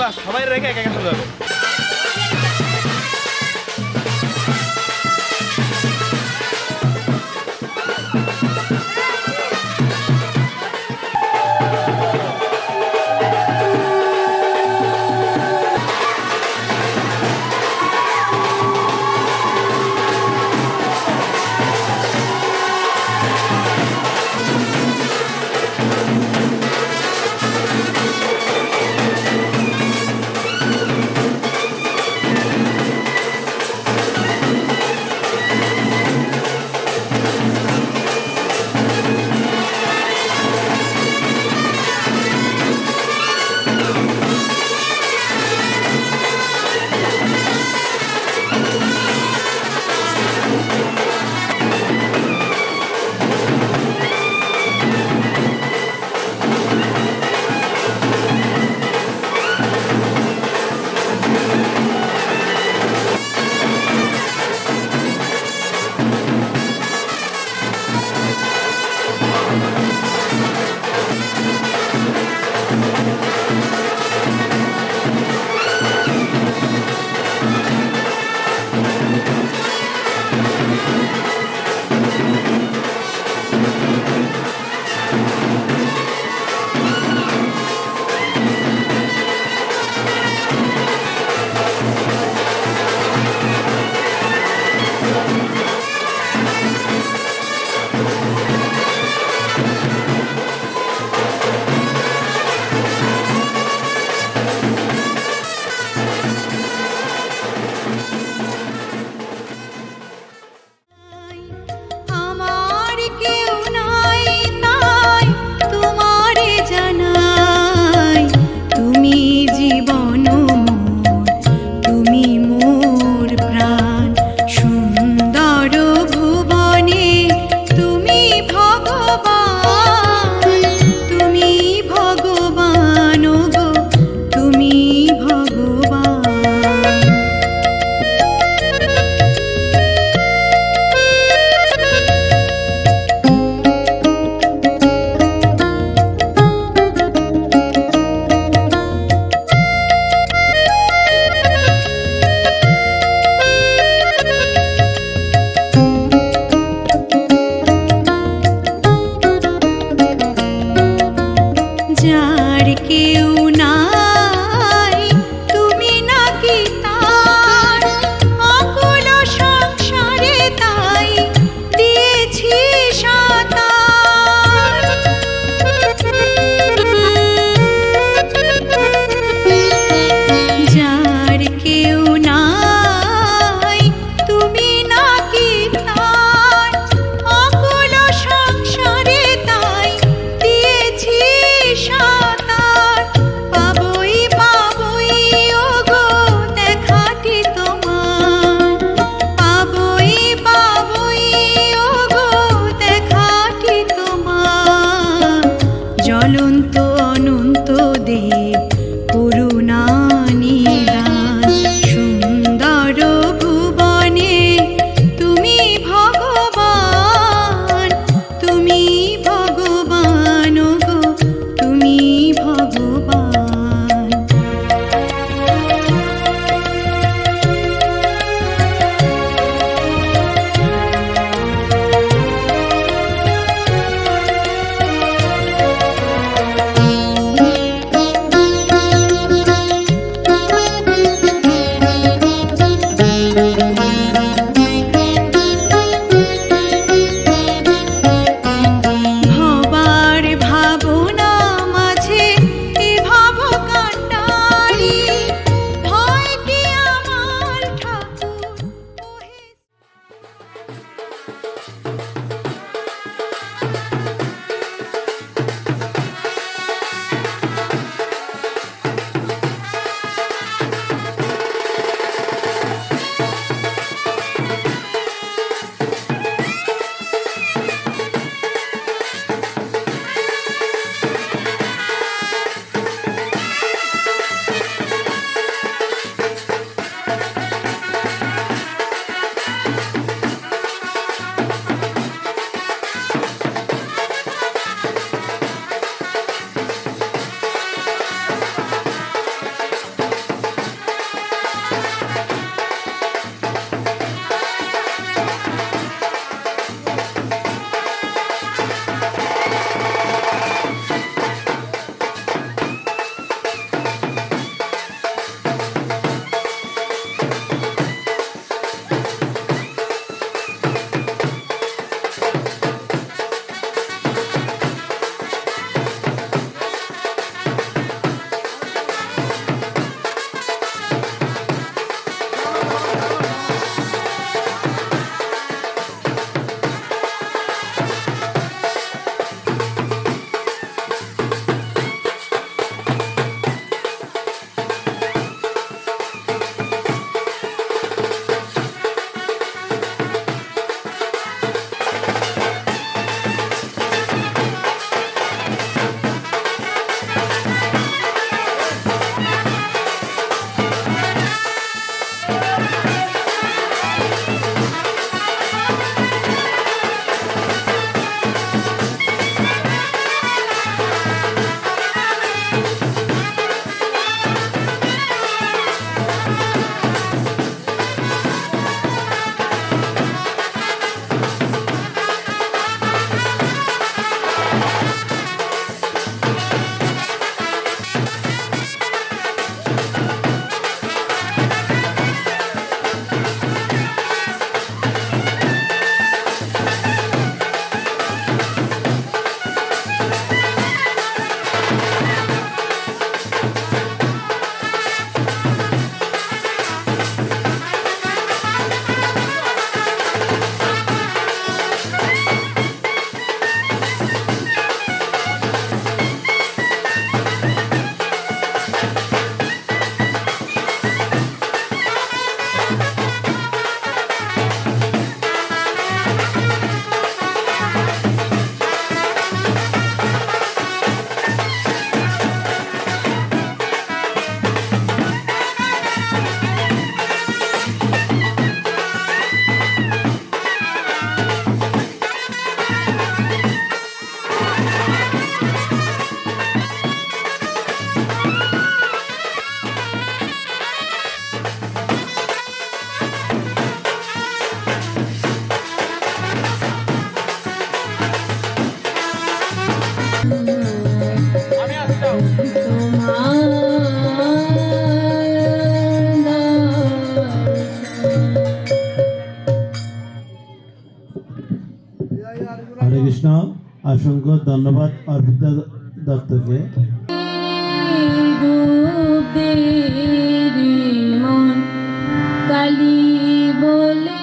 বাস সবাই রেখে একা একা যাবে। অসংখ্য ধন্যবাদ অর্পিতা দত্তকে। কালী বলে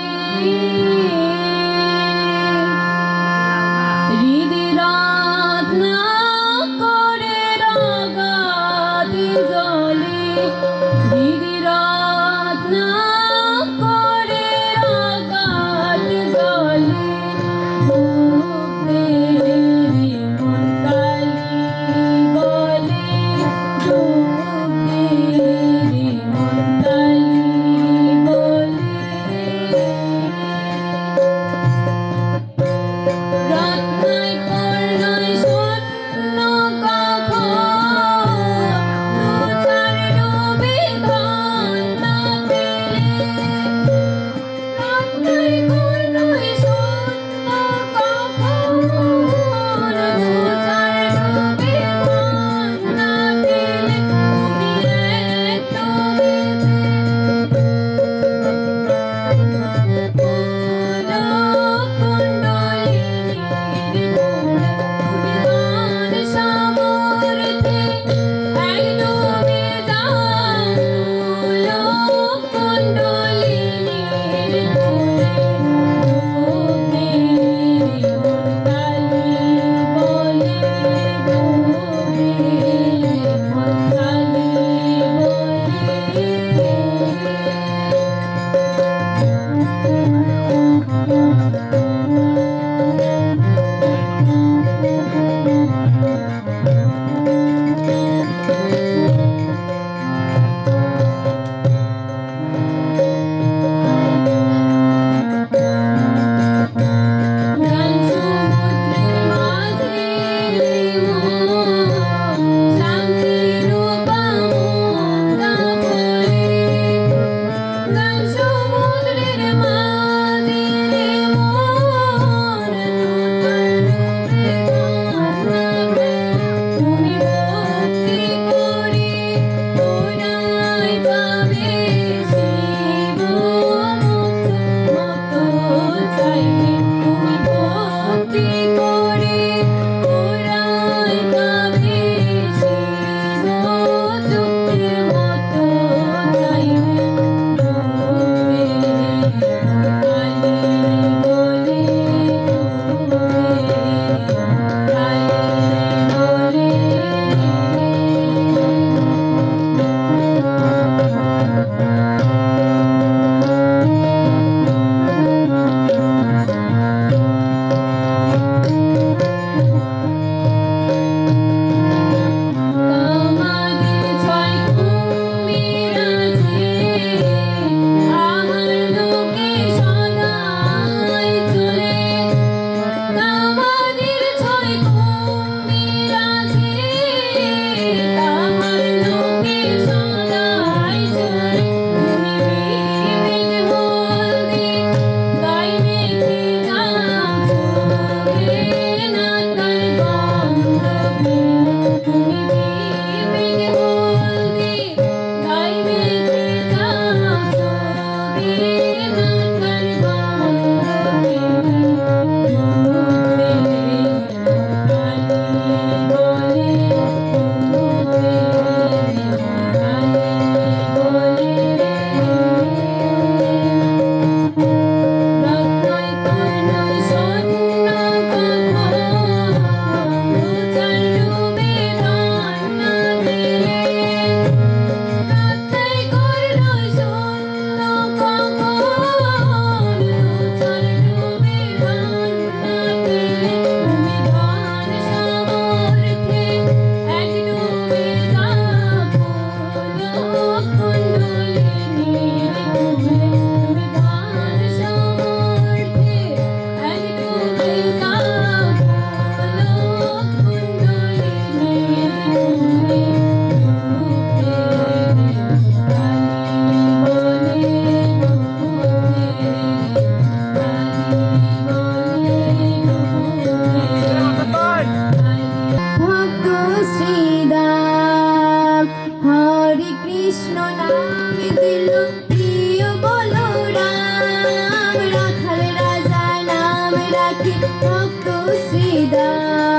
ভক্ত শ্রীদাস।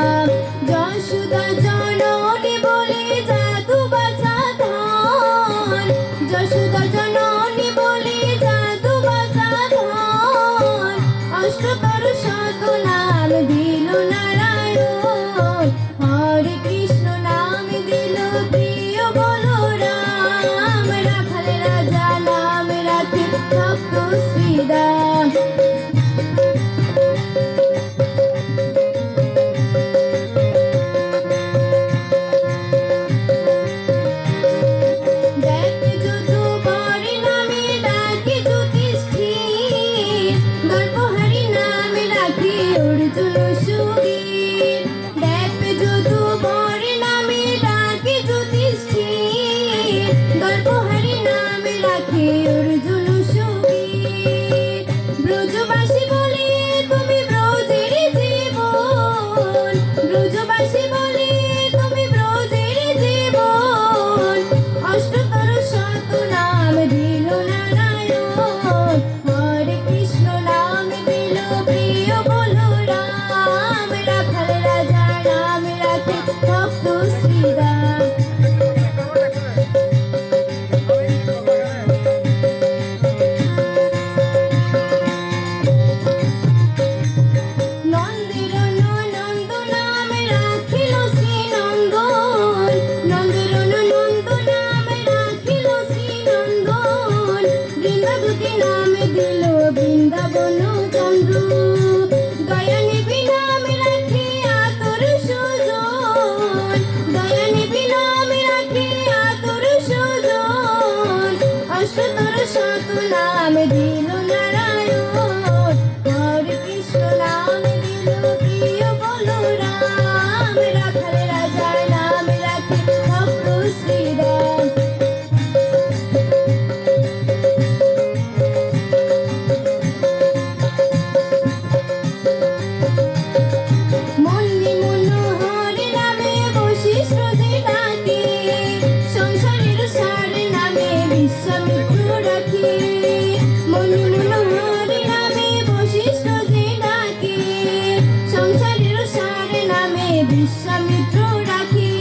রাখে ভক্ত শ্রীরাম। নন্দের নন্দ নামে রাখিল শ্রীনন্দন, নন্দের নন্দ নামে রাখিল শ্রীনন্দন, বৃন্দাবতী নামে দিল বৃন্দাবন চন্দ্র, দয়ানিধি নামে রাখিয়া তোর সুজন, দয়ানিধি নামে রাখিয়া তোর সুজন, অষ্টতর শত নামে দিল নারায়ণ, হরে কৃষ্ণ নামে দিল প্রিয় বলরাম, রাখালে রাজার নামে রাখে ভক্ত শ্রীরাম। মন্দি মনোহর নামে বশিষ্ঠ যে ডাকে, সংসারের সার নামে বিশ্বামিত্র রাখে, মন্দি মনোহর নামে বশিষ্ঠ যে ডাকে, সংসারের সার নামে বিশ্বামিত্র রাখে,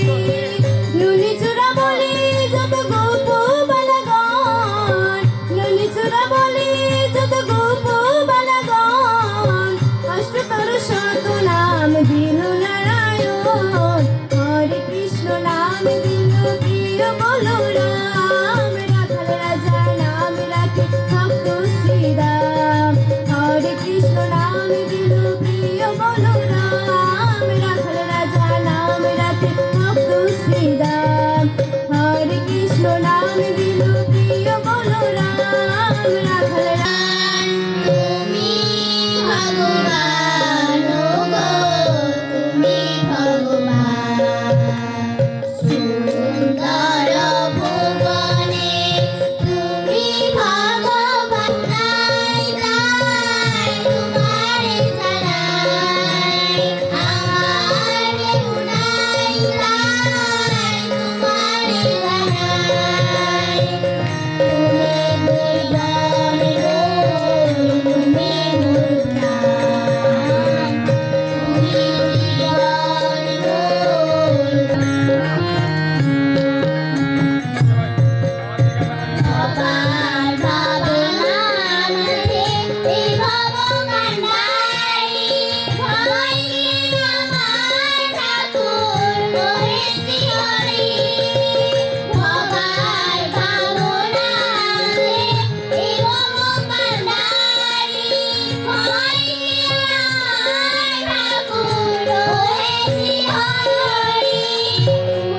নুনি চূড়া বলে যত গোপ বালাগণ, নুনি চূড়া বলে যত গোপ বালাগণ, অষ্টতর শত নাম দিল নারায়ণ, হরে কৃষ্ণ নাম দিল প্রিয় বলরাম, রাখাল রাজা নাম রাখে ভক্ত শ্রীরাম, হরে কৃষ্ণ নাম দিল প্রিয় বলরাম, রাখাল রাজা নাম রাখে ভক্ত শ্রীরাম, হরে কৃষ্ণ নাম দিল প্রিয় বলরাম, রাখাল তুমি ভগবান গো, তুমি ভগবান, সুন্দর ভুবনে তুমি ভগবান, তাই তাই তোমারে জানাই, আমার কেউ নাই, তাই তোমারে জানাই, তুমি নির্বাণ গো, তুমি মোর প্রাণ, তুমি নির্বাণ গো। সবার ভাবনা মাঝে এই ভবকান্ডারি, ভয় নিয়ে আমার ঠাকুর মোরে শ্রীহরি, সবার ভাবনা মাঝে এই ভবকান্ডারি, ভয় নিয়ে আমার ঠাকুর মোরে শ্রীহরি,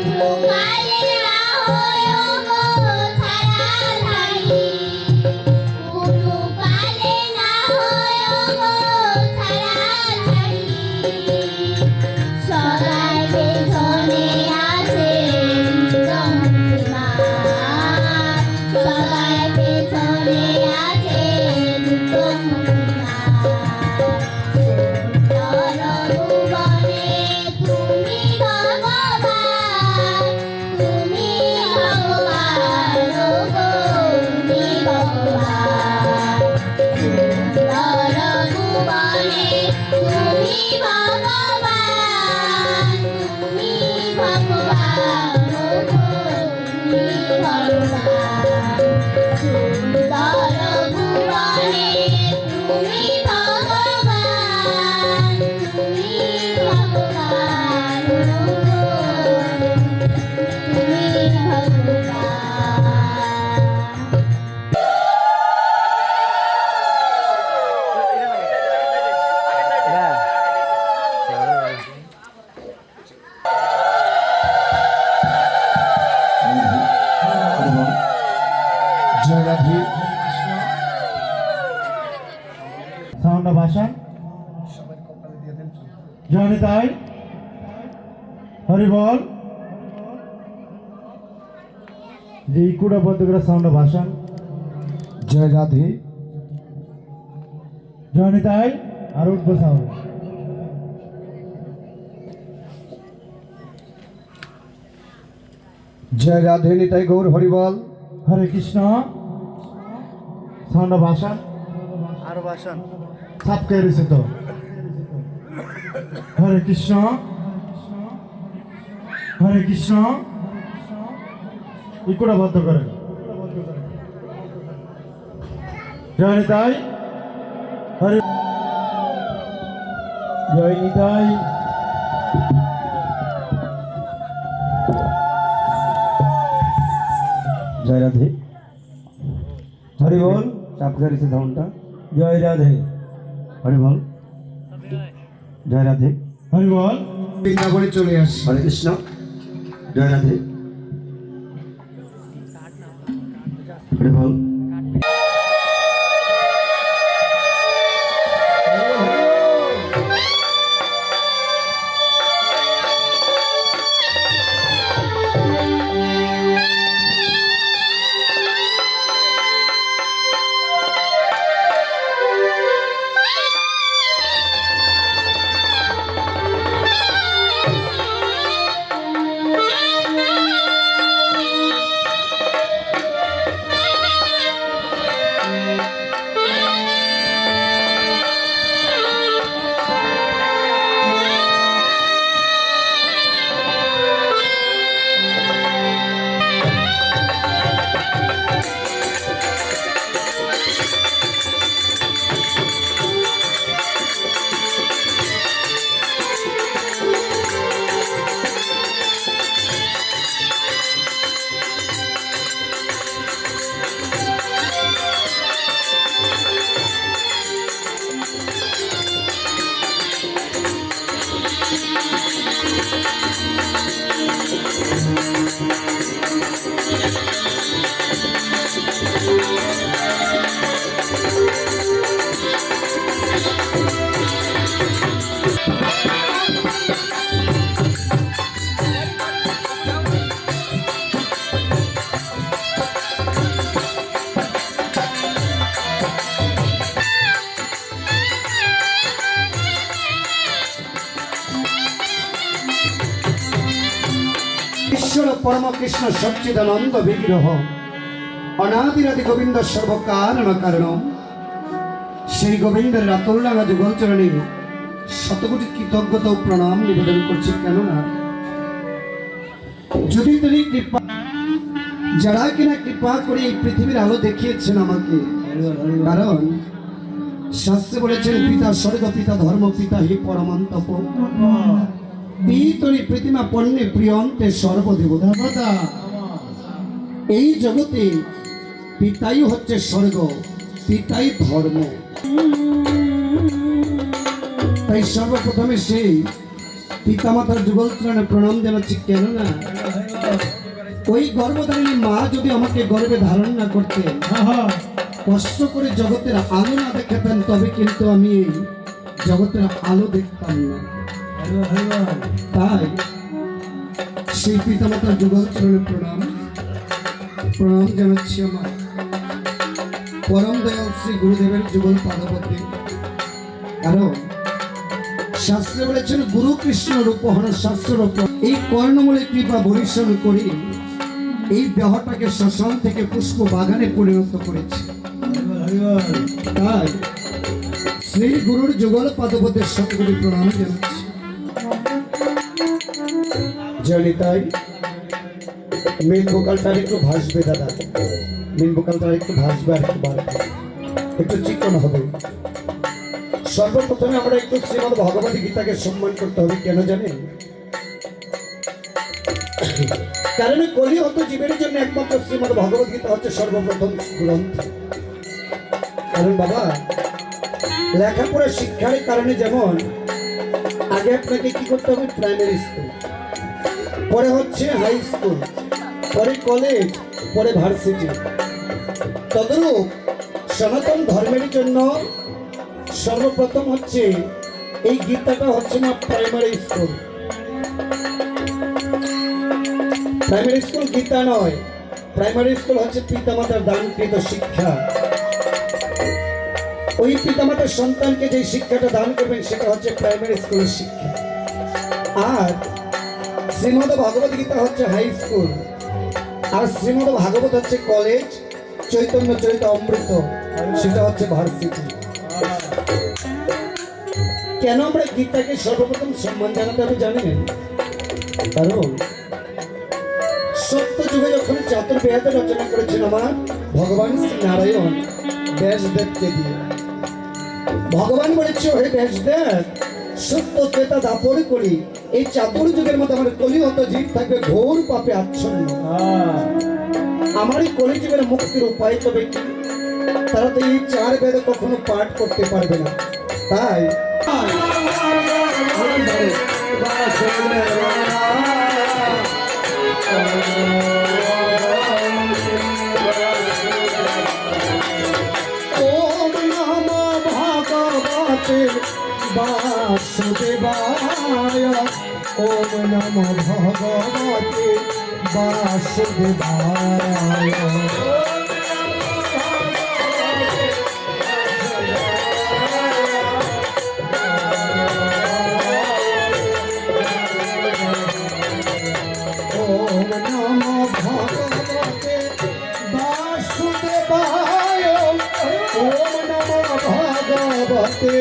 পুরো কালে না হয় গো ছাড়া ধারি, পুরো কালে না হয় গো ছাড়া ছাড়ি, সবাই পেছনে আছে চমৎকার, সবাই পেছনে আছে চমৎকার, সুন্দর ভুবনে তুমি ভগবান, তুমি ভগবান গো, তুমি ভগবান, সুন্দর ভুবনে তুমি ভগবান, তুমি ভগবান গো, তুমি ভগবান, সুন্দর ভুবনে তুমি ভগবান, তুমি ভগবান গো, তুমি ভগবান। জয় রাধে। সাউন্ড অফ ভাষা, জয় নিতাই, হরি বল। যে ইকুটা বলতে করে সাউন্ড অফ ভাষা, জয় রাধে। জয় নিতাই, আর উঠবো সাউন্ড। জয় রাধে নিতাই গৌর হরিবল। হরে কৃষ্ণ, সাউন্ড অফ ভাষা, আরো ভাষণ সাপ কে রয়েছে তো। হরে কৃষ্ণ, হরে কৃষ্ণ ইকুড়া বন্ধ করেন জয় নিতাই হরে জয় নিতাই জয় রাধে। হরি বল চাপ গাড়িতে ধাউনটা। জয় রাধে হরি বল। জয় রাধে। হরি বল বৃন্দাবনে চলে আস। হরে কৃষ্ণ। জয় রাধে। হরি বল। ঈশ্বর পরম কৃষ্ণ সচ্চিদানন্দ বিগ্রহ অনাদিরাদি গোবিন্দ সর্বকারণ কারণ সেই গোবিন্দের রাতোল্লাঙ্গা যুগল চরণে শতকোটি কৃতজ্ঞতা ও প্রণাম নিবেদন করছি। কেননা যদি তিনি কৃপা যারা কিনা কৃপা করে এই পৃথিবীর আলো দেখিয়েছেন আমাকে, কারণ শাস্ত্রে বলেছেন পিতা স্বর্গ পিতা ধর্ম পিতা হি পরমান্তপ পিতরি প্রতিমা পণ্যে প্রিয়ন্তে সর্বদেবতা। এই জগতে পিতাই হচ্ছে স্বর্গ, পিতাই ধর্ম। তাই সর্বপ্রথমে সেই পিতামাতার যুগল চরণে প্রণাম জানাচ্ছি। কেননা ওই গর্ভধারিণী মা যদি আমাকে গর্ভে ধারণ না করতেন, কষ্ট করে জগতের আলো না দেখাতেন, তবে কিন্তু আমি এই জগতের আলো দেখতাম না। তাই সেই পিতামাতার যুগল চরণে প্রণাম জানাচ্ছি আমার পরম দয়াল শ্রী গুরুদেবের যুগল পাদপদ্মে। কারণ শাস্ত্রে বলেছেন গুরু কৃষ্ণ রূপহর শাস্ত্র রূপ, এই কর্ণমূলে কৃপা বরিশন করি এই দেহটাকে শ্মশান থেকে পুষ্প বাগানে পরিণত করেছে। তাই শ্রী গুরুর যুগল পাদপদ্মের শতকোটি প্রণাম জানাচ্ছি। জানি তাই মেন ভোকালটা একটু ভাসবে দাদা, মেন ভোকালটা একটু ভাসবে আর একটু বাড়বে, একটু চিকন হবে। সর্বপ্রথমে আমরা একটু শ্রীমদ ভগবত গীতাকে সম্মান করতে হবে। কেন জানেন? কারণ কলিহত জীবের জন্য একমাত্র শ্রীমদ ভগবত গীতা হচ্ছে সর্বপ্রথম গ্রন্থ। কারণ বাবা, লেখাপড়া শিক্ষার কারণে যেমন আগে আপনাকে কি করতে হবে? প্রাইমারি স্কুল, পরে হচ্ছে হাই স্কুল, পরে কলেজ, পরে ভার্সিটি। তদরূপ সনাতন ধর্মের জন্য সর্বপ্রথম হচ্ছে এই গীতাটা হচ্ছে না primary school. Primary school Gita নয়, প্রাইমারি স্কুল হচ্ছে পিতামাতার দানকৃত শিক্ষা। ওই পিতামাতার সন্তানকে যে শিক্ষাটা দান করবেন সেটা হচ্ছে প্রাইমারি স্কুলের শিক্ষা। আর শ্রীমদ ভগবত গীতা হচ্ছে হাই স্কুল, আর শ্রীমদ ভাগবত হচ্ছে কলেজ, চৈতন্য চরিত অমৃত সেটা হচ্ছে ভার্সিটি। কেন আমরা গীতাকে সর্বপ্রথম সম্মান জানাতে হবে জানেন? কারণ সত্য যুগে যখন চতুর্বেদ রচনা করেছেন আমার ভগবান শ্রী নারায়ণ ব্যাসদেবকে দিয়ে, ভগবান বলেছে হে ব্যাসদেব, সত্য ত্রেতা দাপর করি এই চাতুর যুগের মধ্যে আমার কলিহত জীব থাকবে ঘোর পাপে আচ্ছন্ন। আমার এই কলিযুগের মুক্তির উপায় তবে কি? তারা তো এই চার বেদ কখনো পাঠ করতে পারবে না। তাই ওম নমো ভগবতে বাসুদেবায়, ওম নমো ভগবতে বাসুদেবায়। ওম নমো ভগবতে বাসুদেবায়, ওম নমো ভগবতে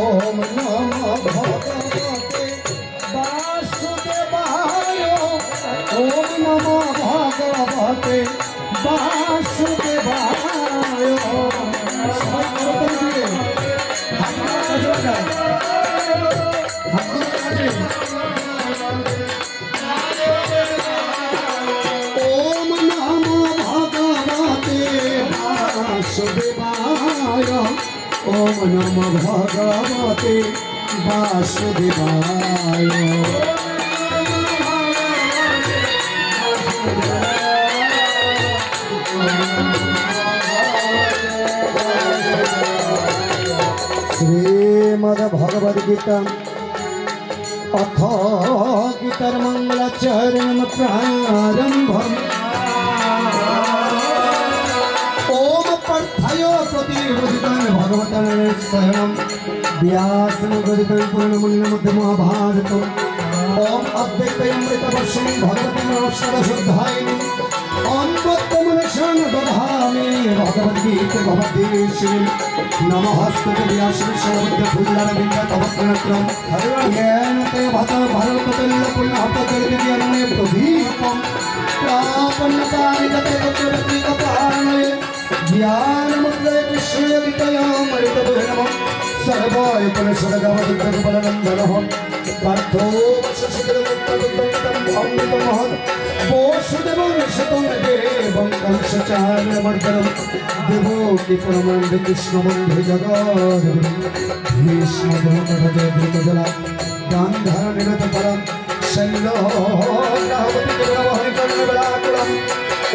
ওম নমো ভগবতে বাসুদেবায়, ওম নমো ভগবতে বাসুদেবায়। সবাই করতে দিলে ওম নমো ভগবতে বাসুদেবায়, ওম নমো ভগবতে বাসুদেবায়। শ্রীমদ্ ভগবদ গীতা অথ গীতার মঙ্গলাচরণ প্রারম্ভম। ওম পার্থায় প্রতিবোধিতং ভগবতং স্বয়ং ব্যাসং গদিতং পূর্ণমূল্য মধ্যে মহাভারতম। ওম অদ্বৈতমৃতবর্ষং ভগবতী নমস্কারশুদ্ধায় অন্বত্তমনশং দধামি ভগবদ্গীতে ভবদ্দেশে নমঃস্তুতে ব্যাসবিশ্ববুদ্ধ ফুল্লারবিন্দ তবত্রণত্রম জ্ঞান তে ভারততুল্য পুণ্যহতচরিতজ্ঞানে প্রদীপম प्रापन्नकानि गते तत्त्वप्रतीकपाणये ज्ञानमुद्रय कृष्णवितयामृतदुर्गमं सर्वायुपनिषदगवदुर्गबलनन्दनः पार्थो वशशिखरमुत्तमोत्तमं अमृतमहत् वसुदेवं शतं देवं कंसचार्यमर्दनं देवकीपुरमन्दे कृष्णवन्दे जगद्गुरुं भीष्मदेवतभजला गान्धारनिरतपरं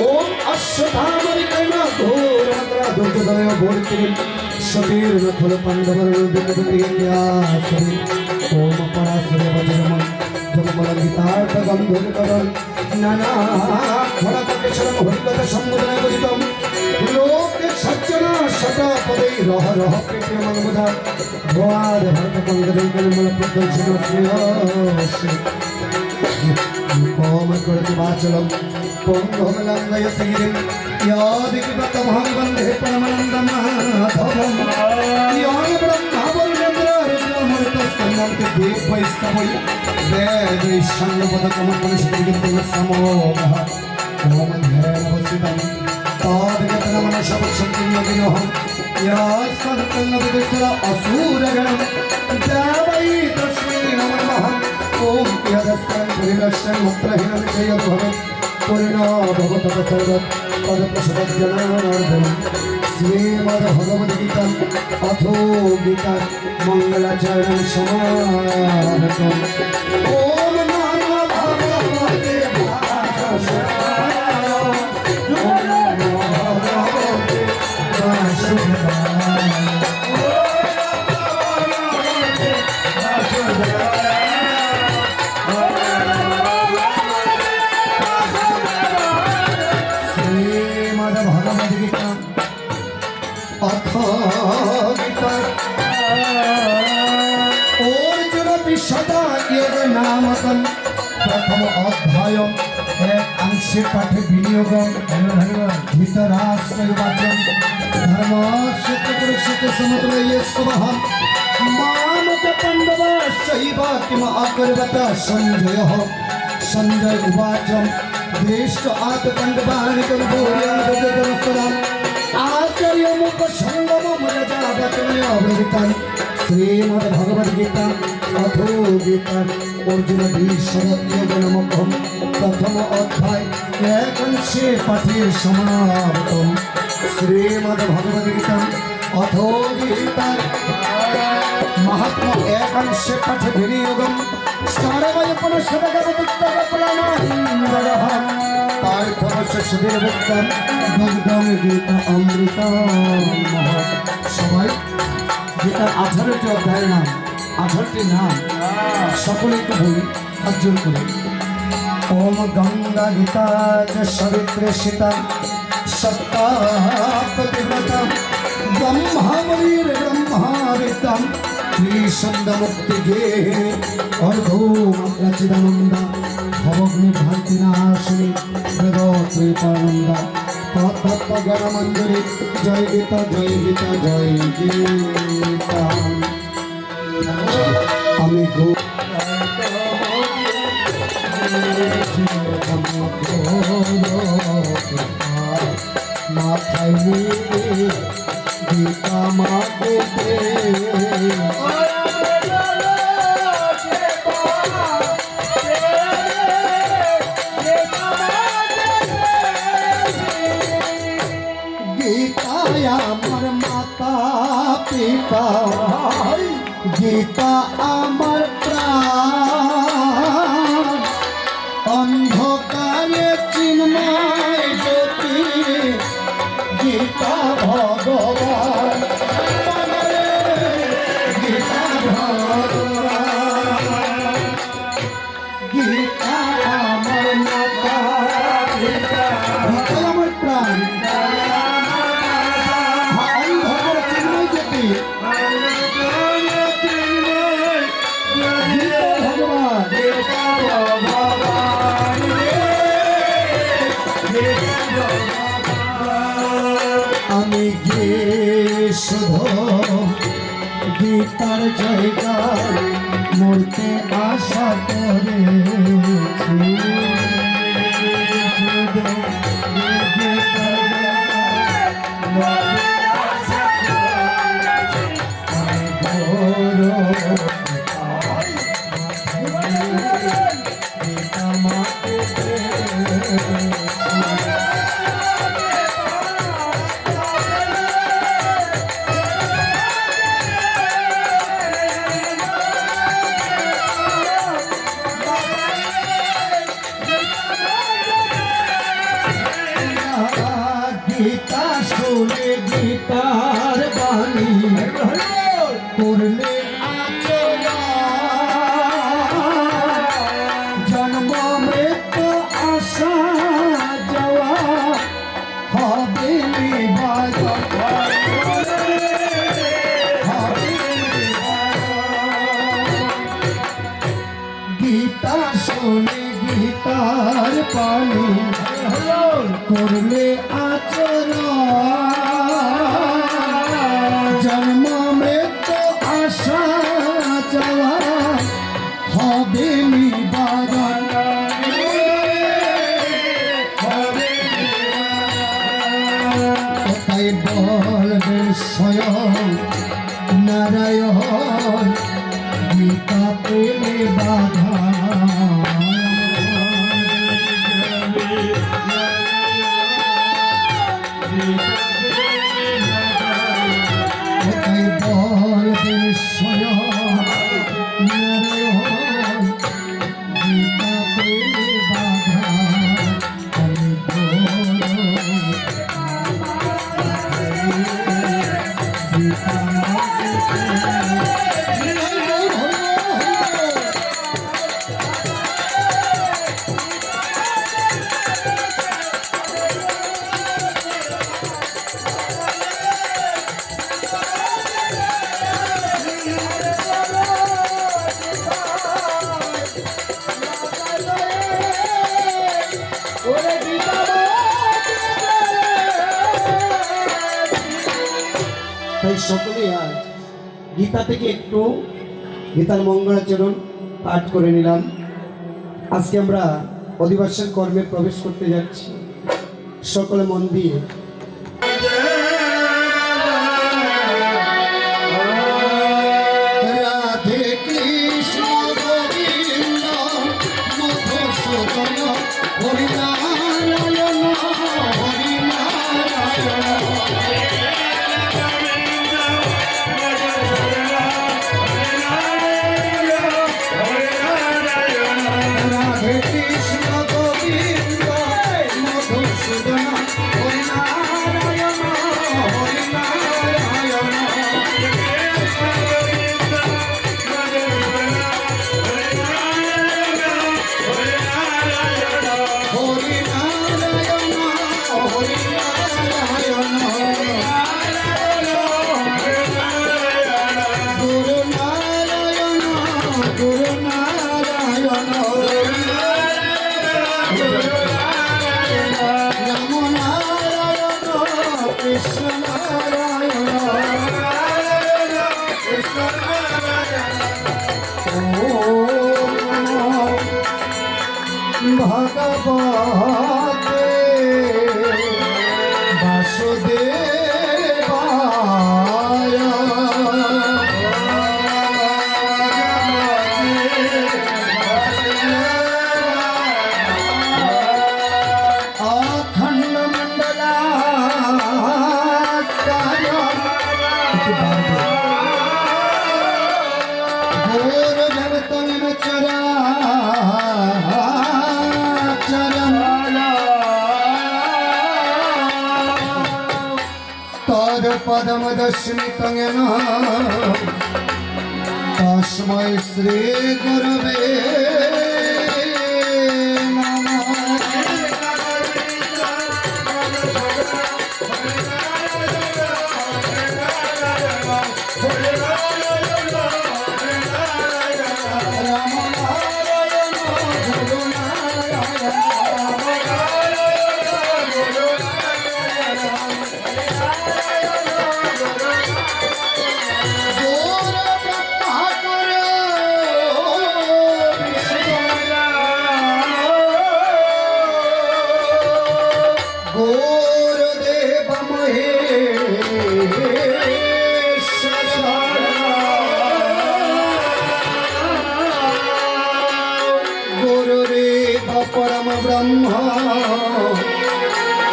ओम अश्वत्थामरिकर्णा घोरमन्त्रा दुर्गदय बोर्तिरिं सतीर्नखल पाण्डवरुद्रविन्द्यासरि ओम पराशरे वज्रमं जगमलगीतार्थगन्धर्वकरं नाना फलककेशरं हरिकथ समुद्रगदितं लोके सज्जना शतपदै रह रह प्रीत्यमन्मुदा भवाद भरतपङ्कजं कलिमलप्रदर्शिनो श्रेयस्ये कोमकर्तिवाचलं पुंगमलङ्गयतीरिं यादिकिपतमहं वन्दे परमानन्दं माधवं यानब्रह्मावरुणेन्द्ररुद्रमरुतस्तन्नन्ति देवैस्तवै वेदैश्चन्द्रपदकमलमनुष्यतिगिरिसमोघः ओम ध्यानवस्थितं तादिगतनमनशवशक्तिं योगिनोऽहं यास्तत्तन्नविदित्वा असुरगणं देवै तस्मै नमः ओम यदस्तं परिलक्षं मुत्रहीनं जयभवत् पूर्णो भवतः सर्वत् पदप्रसवज्जनार्दनं श्रीमद्भगवद्गीता अथो गीता मङ्गलाचरणं समारभम् ओम नमो भगवते वासुदेवाय ओम नमो भगवते वासुदेवाय अर्जुन विशद नामकं प्रथम अध्याय এক অংশে পাঠে বিনিয়োগম ধৃতরাষ্ট্রবাচন ধর্ম সত্য পুরুষকে সমতুল্য স্বভাব মামক পাণ্ডব শৈব কিম অকর্বত সঞ্জয় সঞ্জয় উবাচম দৃষ্ট আত পাণ্ডবানি কর্পূর্যং आचार्य मुख संगम अवृतम श्रीमद् भगवद गीता अथो गीता अर्जुन भीष्म प्रथम अध्याय एक अंशे पाठे समाप्तम श्रीमद् भगवद गीता अथो गीता महात्मा एक अंशे पाठे विनियोगम सारवय गीता अमृता सबाई गीतार 18টি অধ্যায়ের নাম 18টি নাম সকলে একটু বলি অর্জন করে ओम गंगा गीता च सवित्रे सीता सत्ता पतिव्रता ब्रह्मावलीर ब्रह्मावितम त्रिसंद मुक्ति गे अर्धो रचिदानंदा भवग्नि भांति नाशिनी वेदोत्रे पानंदा तत्त्व ज्ञान मंजरी जय गीता जय गीता जय गीता আমি গো মাথায় নিয়ে গীতা মাকে গীতায় আমার মাতা পিতা গীতা আমার প্রাণ অন্ধকারে চিন্ময় জ্যোতি গীতা ভগবান গীতা ভগবান গীতা আমার মাতা গীতা আমার প্রাণ অন্ধকারে চিন্ময় জ্যোতি আমি গীতার জায়গা মরতে আশা করেছি গীতা শুনে গীতার বাণী করলে জন্ম মৃত্যু আসা যাওয়া হবে গীতা শুনে গীতার বাণী করলে আচরণ জন্ম মৃত্যু আসা যাওয়া হবে নিবারণ তাই বলবে স্বয়ং নারায়ণ গীতা প্রেমে বাধা তাই সকলে আজ গীতা থেকে একটু গীতার মঙ্গলাচরণ পাঠ করে নিলাম। আজকে আমরা অধিবাসের কর্মে প্রবেশ করতে যাচ্ছি। সকলে মন দিয়ে রাধে কৃষ্ণ গোবিন্দ মধুসূদন হরিনারায়ণ রাধে কৃষ্ণ গোবিন্দ মধুসূদন হরিনারায়ণ হরিনারায়ণ ভগবতে বাসুদেবায় অখণ্ড মণ্ডলাকার ঘোর জগতন চরাচরম তদ পদম দস্মিতং তস্मै শ্রী গুরবে নমঃ। परम ब्रह्म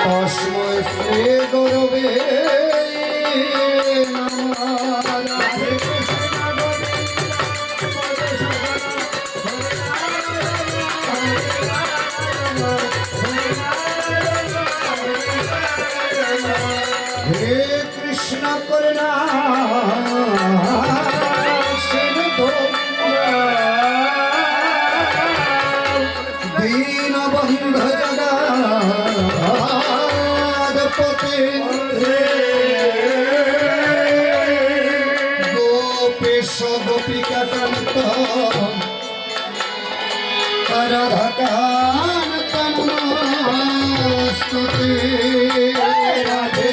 तस्मै श्री गुरवे नमः। हे कृष्ण करुणा सिंधु दीनबन्ध जगत्पते गोपेश गोपिकान्त राधाकान्त नमोस्तुते। राधे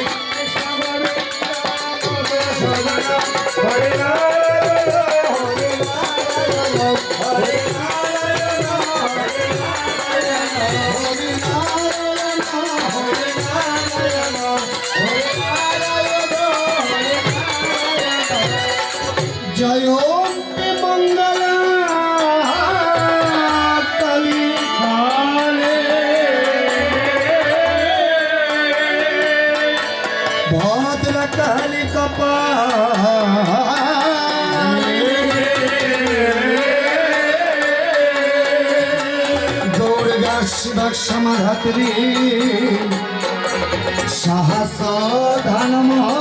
जयन्ती मंगला काली भद्रकाली कपाली दुर्गा शिव समाधात्री साहस धनमस्तुते।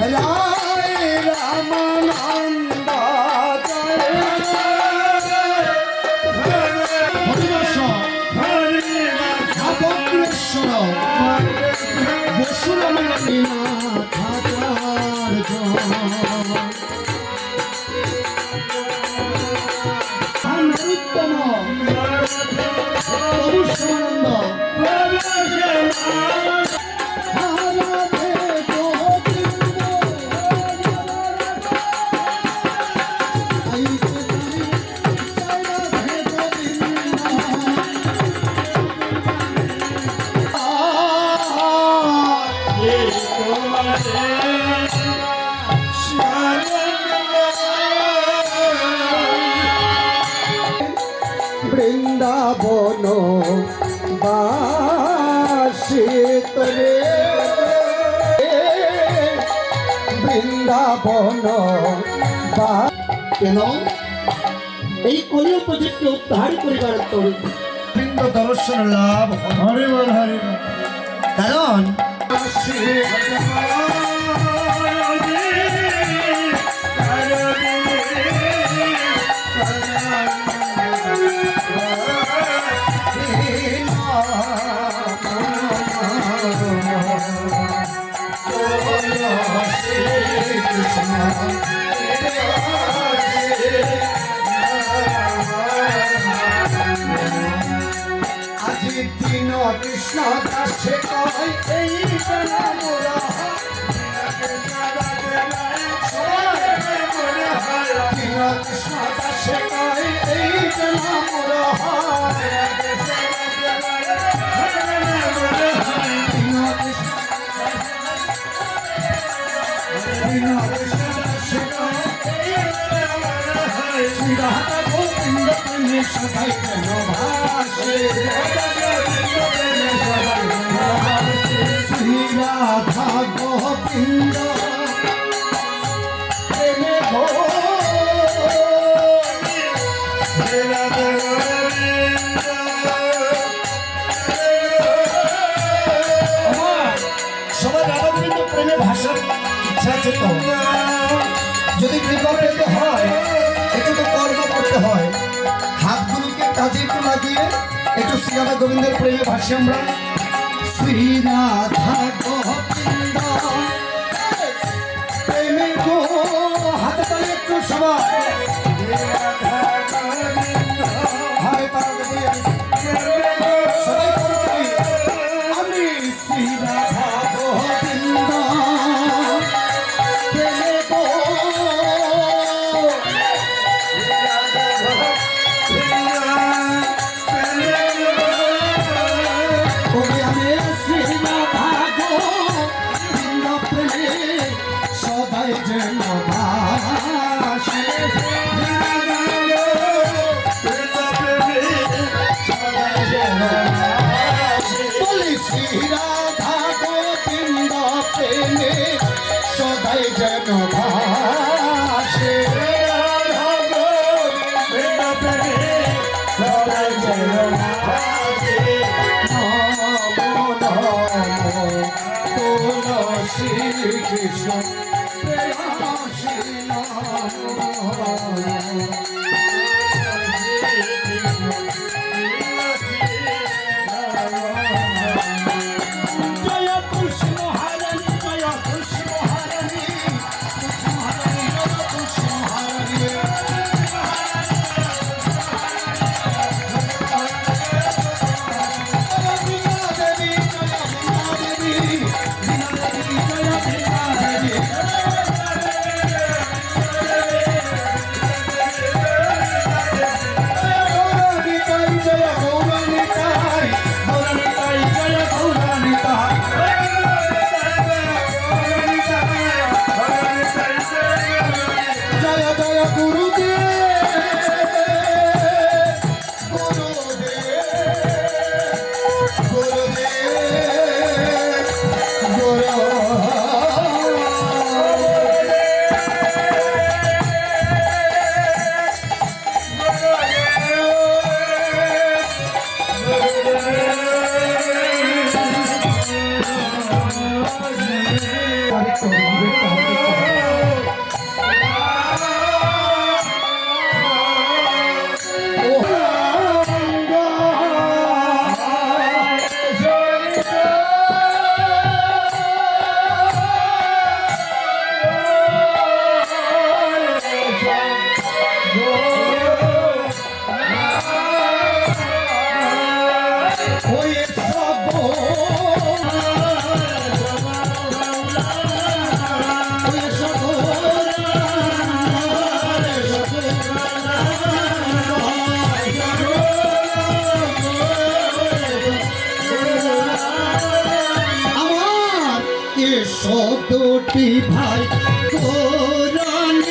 জয় রামানন্দ জয় হরিবর্ষ ভাবগ্রেশ্বর বসুরমণীনাথাচার্য নরোত্তম প্রভু শিবানন্দ রাধে গোবিন্দ বৃন্দাবন বাসিত রে বৃন্দাবন কেন এই কলিয় প্রজেক্টকে উদ্ধার করিবার তরে বৃন্দ দর্শন লাভ হরিবল হরিবল কারণ আজি দিন কৃষ্ণ দাসে কয় এই মোরা দিন কৃষ্ণ দাসে কয় এই মোরা রাধা গোবিন্দ প্রেমে সবাই কেন ভাসে শ্রী রাধা গোবিন্দ প্রেমে গো সবাই রাধা গোবিন্দ প্রেমে ভাষার ইচ্ছা আছে তো যদি কৃপা পেতে হয় একটু তো কর্ম করতে হয় হাতগুলোকে কাজে একটু লাগিয়ে একটু শ্রী রাধা গোবিন্দের প্রেমে ভাসি আমরা শ্রী রাধা গোবিন্দ প্রেমে গো হাতে তালে একটু সবাই হায় তারা সবাই করতে আমি শ্রী রাধা গোবিন্দ প্রেমে গো সদাই যেন ভাসে বলি শ্রী রাধা গোবিন্দ প্রেমে সদাই যেন ভাসে সদাই যেন ভাসে শ্রী কৃষ্ণ জয় তুলসী মহারানী জয় তুলসী মহারানী তুলসী মহারানী জয় তুলসী মহারানী দুটি ভাই গৌরানিতাই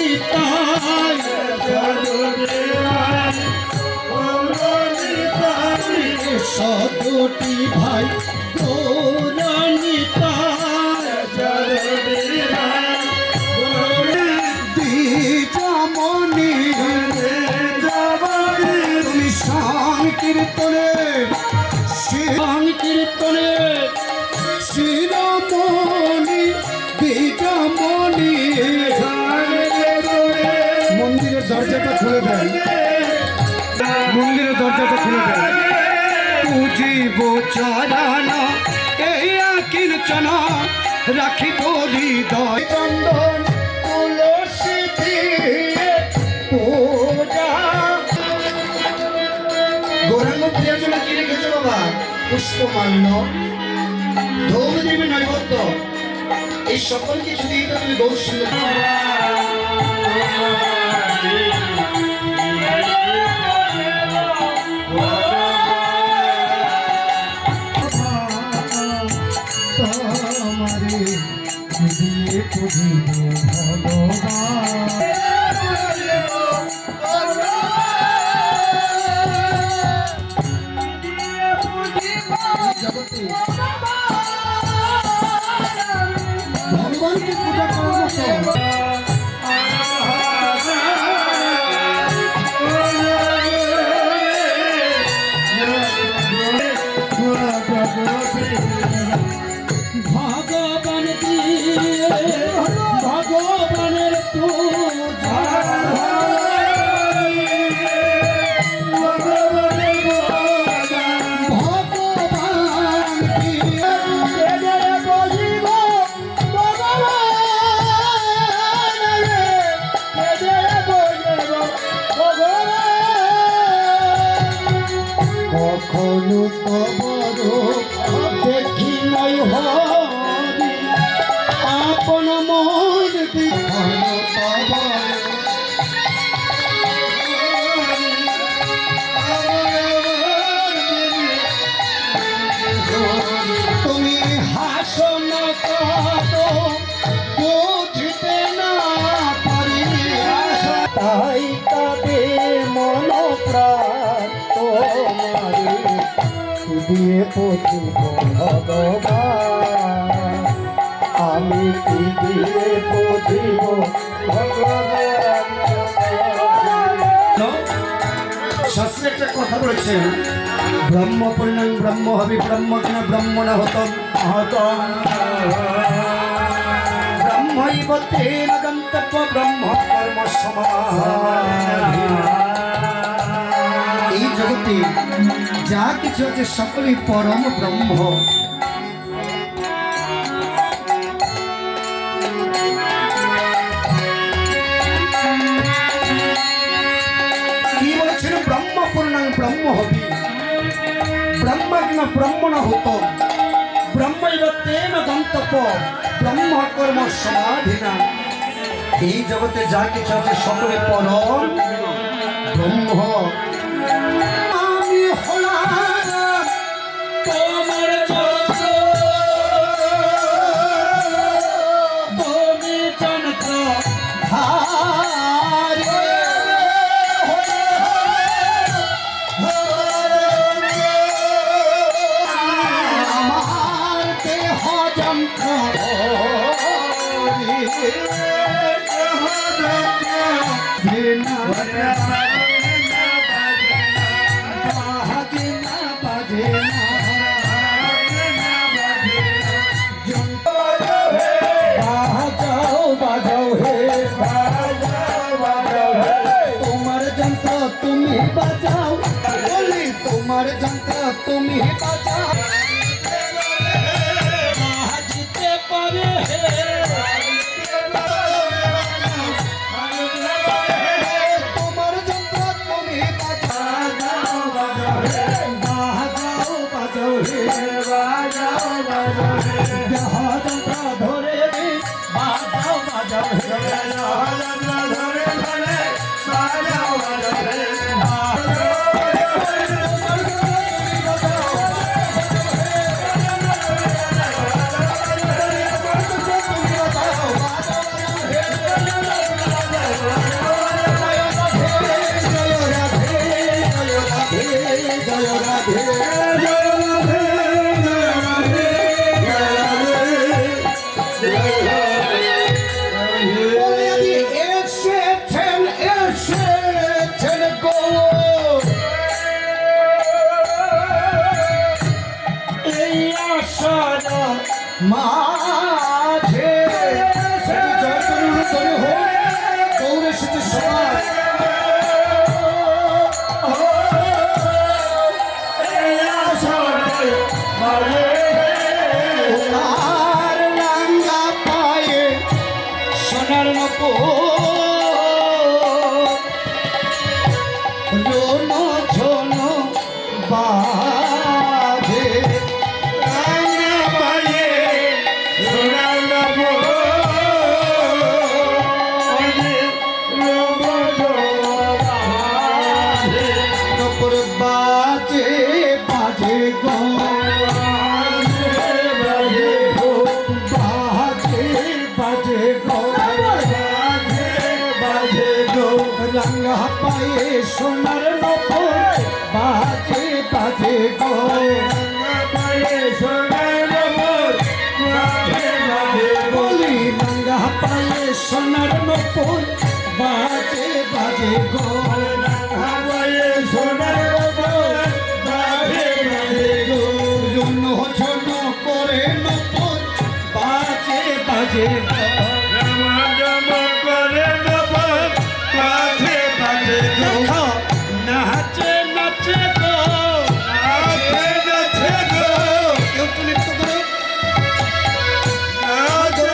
দুটি ভাই দ্বিজমণি তুমি সংকীর্তনে সংকীর্তনে শিরোমণি দ্বিজমণি মন্দিরের দরজাটা খুলে দেয়, মন্দিরের দরজাটা খুলে দেয়। পুজিব চরণ এই কীর্তন রাখিব হৃদয় চন্দন তুলসী দিয়ে পূজা। গৌরাঙ্গ পূজার জন্য কি রেখেছো বাবা? পুষ্পমাল্য, ধূপদীপ, নৈবেদ্য, এই সকল কিছু দিয়ে তো তুমি গৌর সুন্দর ভগবানকে পূজা করার মতো ভগবান দিয়ে ভগবানের পূজা কখনো তবর দেখি নাই হরি আপন মন বিধান তবর তুমি হাসন কত বুঝতে না পারি তাই কাঁদে মন প্রাণ তোমারে দিয়ে পুজিব ভগবান। আমি কি দিয়ে পুজিব ভগবান? শাস্ত্রে একটা কথা বলেছেন, ব্রহ্ম পরিণাম ব্রহ্ম হবে ব্রহ্ম কিনা ব্রহ্ম না হতম হতম ব্রহ্মৈব তেন গন্তব্য ব্রহ্ম কর্ম সমাধি। এই জগতে যা কিছু আছে সকলেই পরম ব্রহ্ম। কি বলেছেন? ব্রহ্ম পূর্ণাং ব্রহ্ম হবি ব্রহ্ম কিনা ব্রহ্ম না হতো ব্রহ্মৈব তেন গন্তব্য ব্রহ্ম কর্ম সমাধিনা। এই জগতে যা কিছু আছে সকলে পরম ব্রহ্ম। আমি হলাম তোমার যন্ত্র, তুমি যন্ত্র ধারে আমার দেহ যন্ত্র তোমার যন্ত্র তুমি বাজাও, বলি তোমার যন্ত্র তুমি বাজাও। বাজিতে পারে তোমার যন্ত্র তুমি বাজাও, বাজাও বাজাও হে বাজাও বাজাও দেহ যন্ত্র ধরে রে বাজাও বাজাও হে যন্ত্র ধরে ধরে বাজাও বাজাও হে রোন ঝন বাজে নপুর বাজে বাজে গো বাজে বাজে গো রঙা পায়ে সোনার নপুর বাজে বাজে গো বলি রঙা পায়ে সোনার নপুর বাজে বাজে গো রুন ঝন করে নপুর বাজে বাজে গো দেখো নাচে নাচে গো কেউ একটু নৃত্য করো নাচে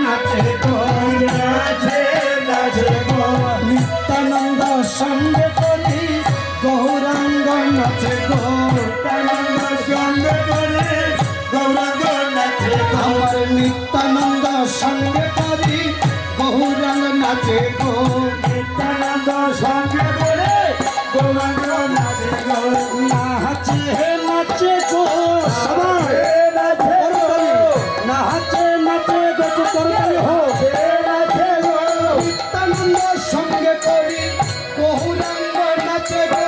নাচে গো নাচে নাচে গো নিত্যানন্দ সঙ্গে করি গৌরাঙ্গ নাচে গো আমার নিত্যানন্দ সঙ্গে করি গৌরাঙ্গ নাচে গো নাচে নাচে গো সবাই নাচে নাচে গো করতালি হো নিত্যানন্দ সঙ্গে করি গৌরাঙ্গ নাচে গো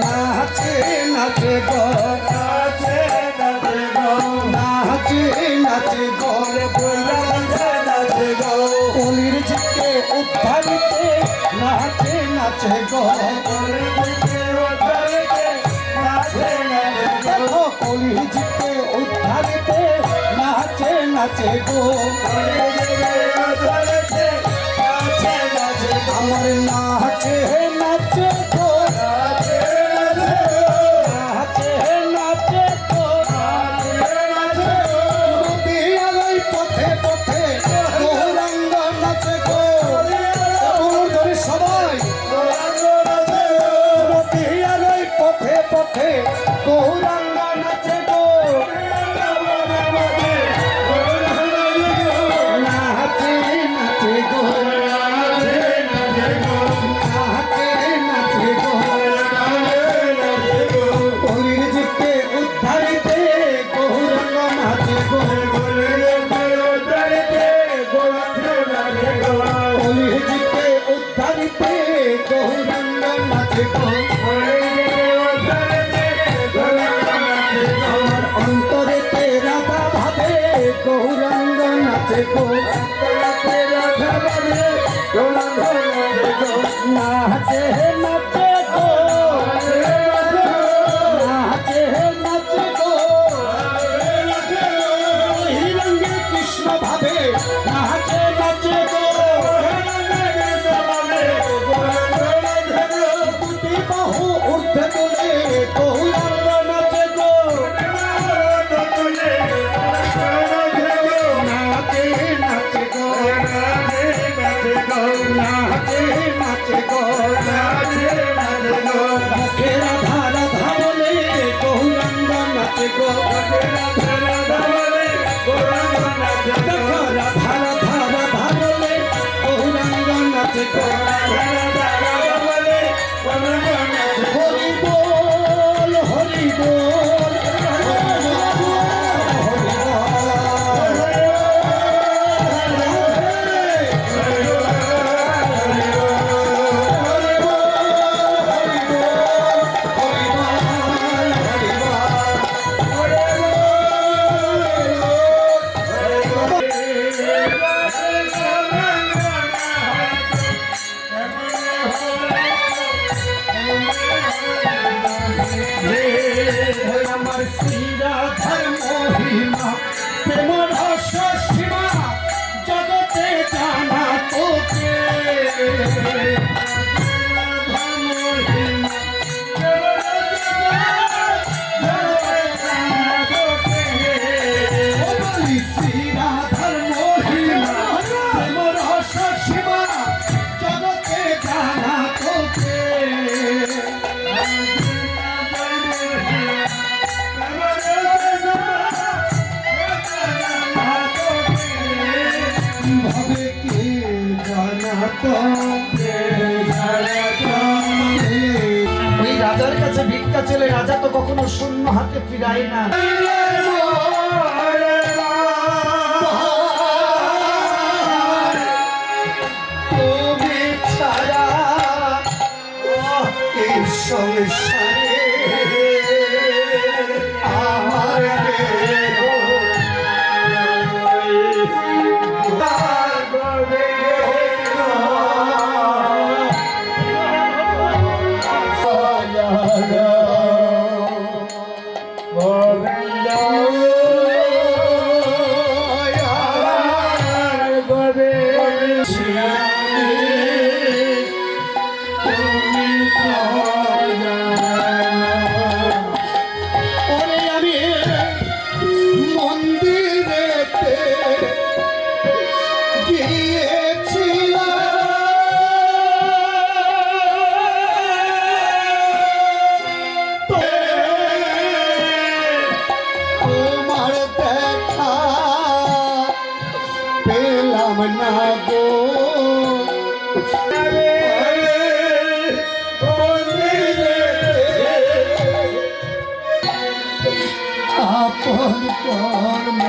নাচে নাচে গো নাচে নাচে গো কলির জিতে উদ্ধারিতে নাচে নাচে গো দেখো কলির জিতে উদ্ধারিতে নাচে নাচে গো আমার নাচে নাচে গো নাচে নাচে গো নদীয়ার পথে পথে গৌরাঙ্গ নাচে গো ধরে সবাই নদীয়ার পথে পথে গৌরাঙ্গ নাচে গো নাচে নাচে গো নাচে নাচে গো কলির জিতে উদ্ধারিতে গৌরাঙ্গ নাচে গো কলির জিতে উদ্ধারিতে গৌরাঙ্গ নাচে গো আমার অন্তরেতে রাধা ভাবে গৌরাঙ্গ নাচে গো নাচে নাচে গো নাচে নাচে গো হিরঙ্গে কৃষ্ণ ভাবে নাচে নাচে গো দুটি বাহু ঊর্ধ্বে তোলে গৌরাঙ্গ নাচে গো নাচে নাচে গো নাচে নাচে গো মুখে রাধা রাধা বলে গৌরাঙ্গ নাচে গো দেখো রাধা রাধা রাধা বলে গৌরাঙ্গ নাচে গো হরি বল হরি বল ওই রাজার কাছে ভিক্ষা চেলে রাজা তো কখনো শূন্য হাতে ফিরায় না। তুমি ছাড়া এই সংসারে আমার কেহ ওরে আমি মন্দিরেতে গিয়েছিলাম, তোমার দেখা পেলাম না গো। আপন কর্ম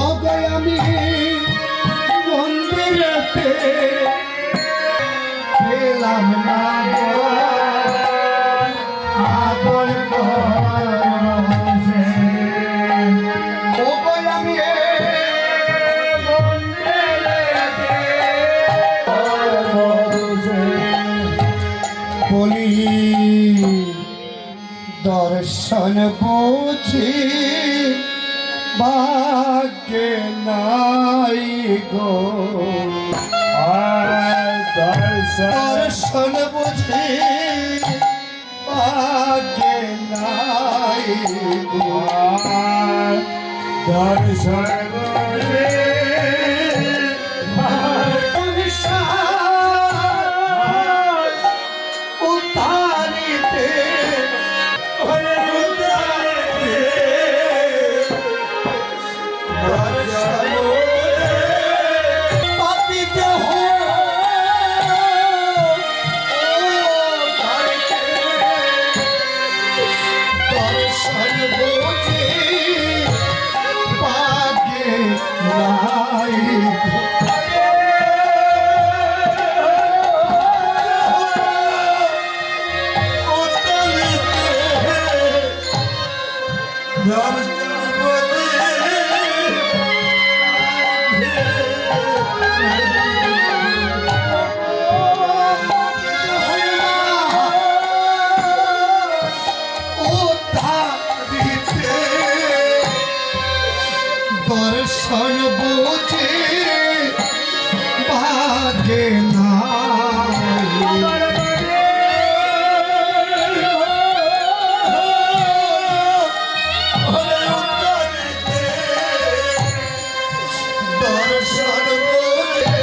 অগে আমি মন্দিরেতে পেলাম না গো। আপন কর্ম অগে আমি বলি দর্শন বুঝি ভাগ্যে নাই গো। দর্শন বুঝি ভাগ্যে নাই গো। দর্শন উতারিতে পাপিতে হো দর্শন বুঝি ভাগ্যে নাই দর্শন বুঝে ভাগ্যে দর্শন বুঝে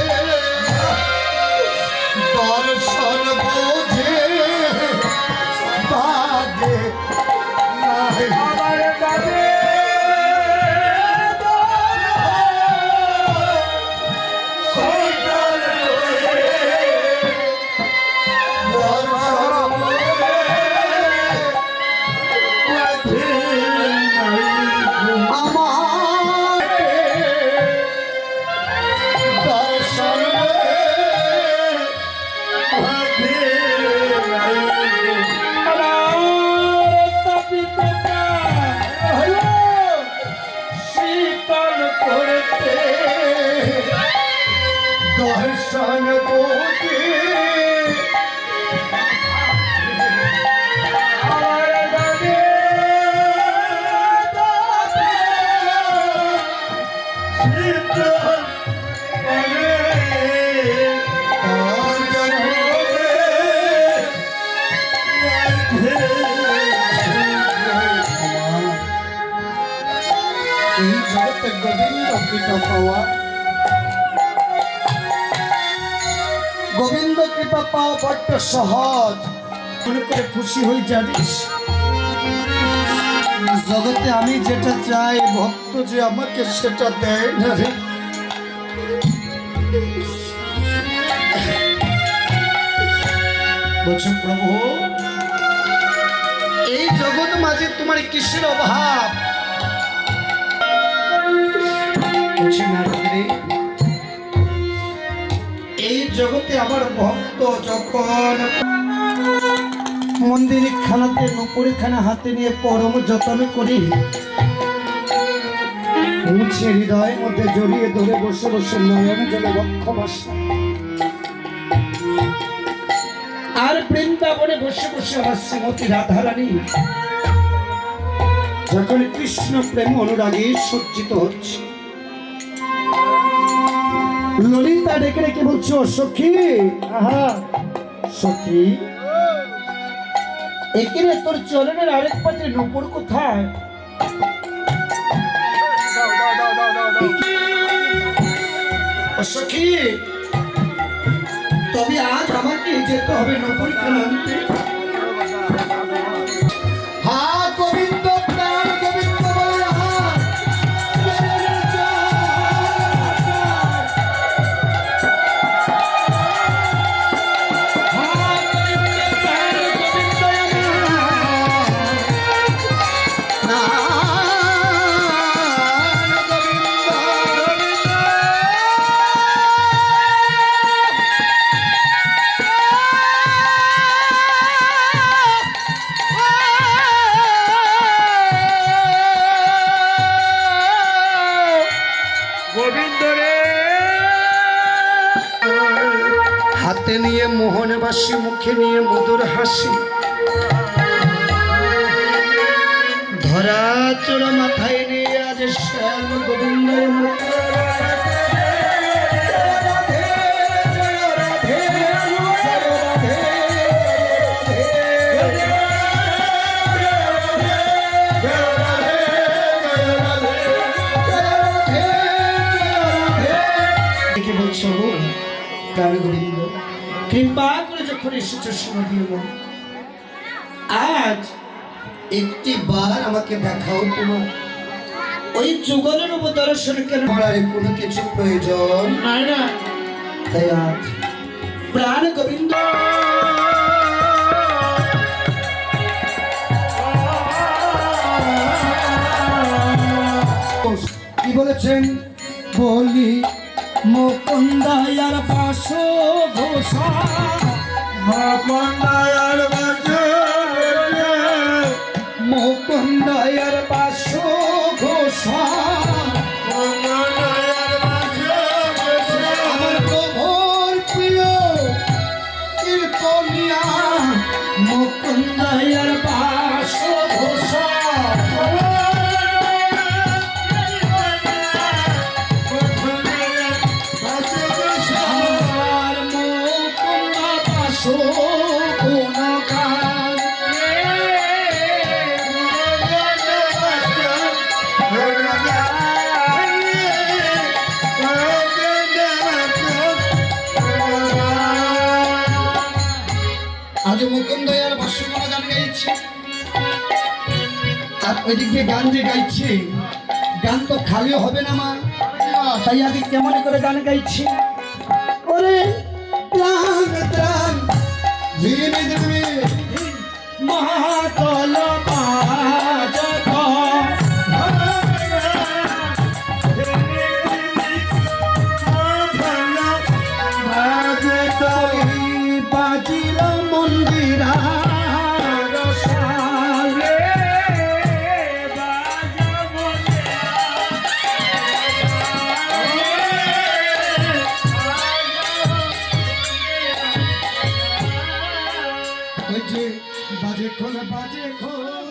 দর্শন বুঝে ভাগ্যে দর্শন বুঝে এই জগতে গোবিন্দ কৃপা পাওয়া গোবিন্দ কৃপা পাওয়া বড্ড সহজ। মনে করে খুশি হই জানিস, জগতে আমি যেটা চাই ভক্ত যে আমাকে সেটা দেয় না রে। বলছো প্রভু, এই জগৎ মাঝে তোমার কিসের অভাব? বলছে নারদরে, এই জগতে আমার ভক্ত যখন মন্দির খানাতে নুপুরি খানা হাতে নিয়ে পরম যত্ন করি, মুছে হৃদয়ের মধ্যে জড়িয়ে ধরে বসে বসে নয়ন জলে বক্ষ বসা, আর বৃন্দাবনে বসে বসে আমার শ্রীমতী রাধারানী যখন কৃষ্ণ প্রেম অনুরাগে সজ্জিত হচ্ছে, ললিতা ডেকে ডেকে বলছো, সখী, আহা সখী, এখানে তোর চরণের আরেক পাশে নুপুর কোথায়? সখী, তবে আজ আমাকে যেতে হবে নুপুর খানা আনতে। হা গোবিন্দ, প্রাণ গোবিন্দ বলে হা, হাতে নিয়ে মোহনবাসী, মুখে নিয়ে মধুর হাসি, ধরা চোরা মাথায় নিয়ে আজ শ্যাম গোবিন্দের বলছো, প্রাণ গোবিন্দ, কৃপা করে যখন এসেছো সুমদীয় মন, আজ একটি বার আমাকে দেখাও তোমার ওই যুগলের উপর দর্শন, কেন আমার কোনো কিছু প্রয়োজন নাই না, তাই আজ প্রাণ গোবিন্দ কি বলেছেন? বলি মুকুন্দায়ার বাসো ঘোষা, মুকুন্দায়ার বাসো, মুকুন্দায়ার বাসো ঘোষা, আমার প্রভুর প্রিয় কীর্তনিয়া, মুকুন্দায়ার বাসো ঘোষা, আজ মুকুন্দয়ার বাসুগুলো গান গাইছে, আর ওইদিক দিয়ে গান যে গাইছে, গান তো খালিও হবে না মা, তাই আজ কেমন করে গান গাইছে? ওরে প্রাণ প্রাণ ধীরে ধীরে মহাতল পাজত, বাজিল মন্দিরা রসালে, বাজে খোল, বাজে খোল।